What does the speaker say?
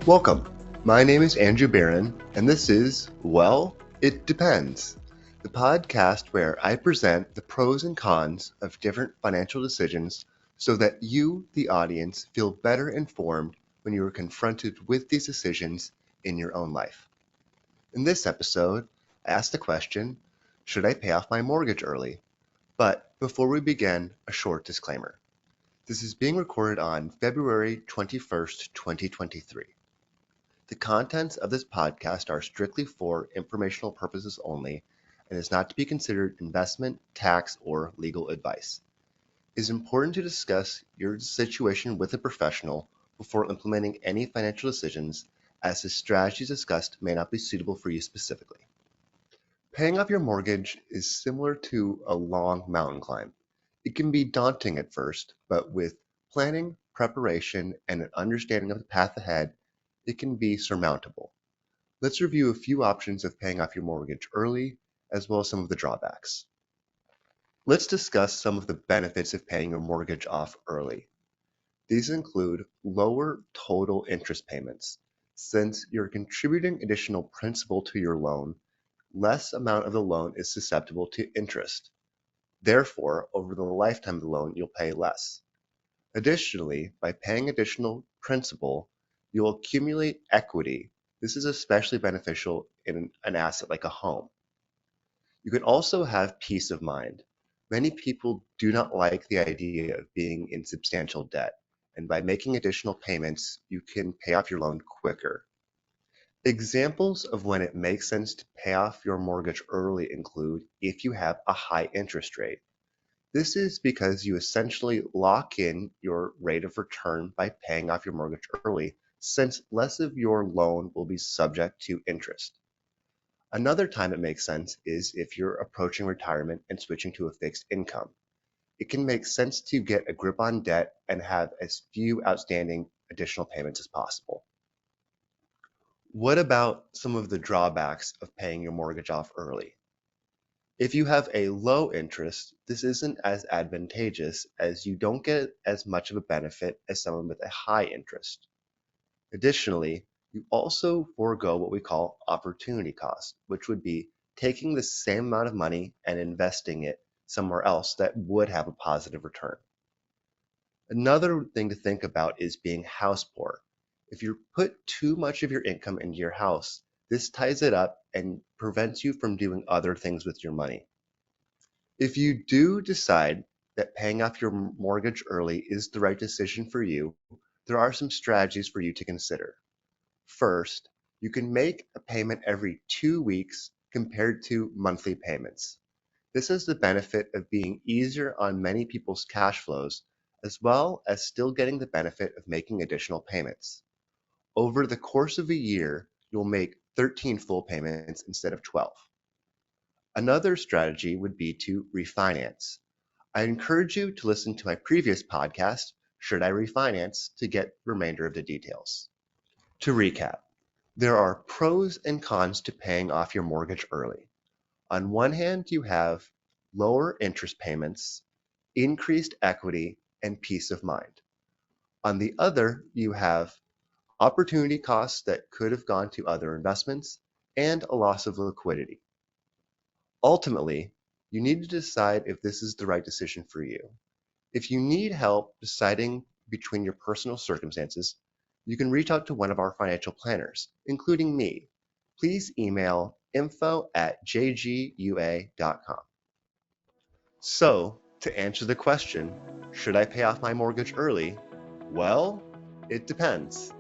Welcome. My name is Andrew Barron, and this is, well, it depends, the podcast where I present the pros and cons of different financial decisions so that you, the audience, feel better informed when you are confronted with these decisions in your own life. In this episode, I asked the question, should I pay off my mortgage early? But before we begin, a short disclaimer. This is being recorded on February 21st, 2023. The contents of this podcast are strictly for informational purposes only and is not to be considered investment, tax, or legal advice. It is important to discuss your situation with a professional before implementing any financial decisions, as the strategies discussed may not be suitable for you specifically. Paying off your mortgage is similar to a long mountain climb. It can be daunting at first, but with planning, preparation, and an understanding of the path ahead, it can be surmountable. Let's review a few options of paying off your mortgage early, as well as some of the drawbacks. Let's discuss some of the benefits of paying your mortgage off early. These include lower total interest payments. Since you're contributing additional principal to your loan, less amount of the loan is susceptible to interest. Therefore, over the lifetime of the loan, you'll pay less. Additionally, by paying additional principal, you'll accumulate equity. This is especially beneficial in an asset like a home. You can also have peace of mind. Many people do not like the idea of being in substantial debt, and by making additional payments, you can pay off your loan quicker. Examples of when it makes sense to pay off your mortgage early include if you have a high interest rate. This is because you essentially lock in your rate of return by paying off your mortgage early, since less of your loan will be subject to interest. Another time it makes sense is if you're approaching retirement and switching to a fixed income. It can make sense to get a grip on debt and have as few outstanding additional payments as possible. What about some of the drawbacks of paying your mortgage off early? If you have a low interest, this isn't as advantageous as you don't get as much of a benefit as someone with a high interest. Additionally, you also forego what we call opportunity cost, which would be taking the same amount of money and investing it somewhere else that would have a positive return. Another thing to think about is being house poor. If you put too much of your income into your house, this ties it up and prevents you from doing other things with your money. If you do decide that paying off your mortgage early is the right decision for you, there are some strategies for you to consider. First, you can make a payment every 2 weeks compared to monthly payments. This has the benefit of being easier on many people's cash flows, as well as still getting the benefit of making additional payments. Over the course of a year, you'll make 13 full payments instead of 12. Another strategy would be to refinance. I encourage you to listen to my previous podcast, Should I Refinance, to get the remainder of the details. To recap, there are pros and cons to paying off your mortgage early. On one hand, you have lower interest payments, increased equity, and peace of mind. On the other, you have opportunity costs that could have gone to other investments and a loss of liquidity. Ultimately, you need to decide if this is the right decision for you. If you need help deciding between your personal circumstances, you can reach out to one of our financial planners, including me. Please email info@jgua.com. So, to answer the question, should I pay off my mortgage early? Well, it depends.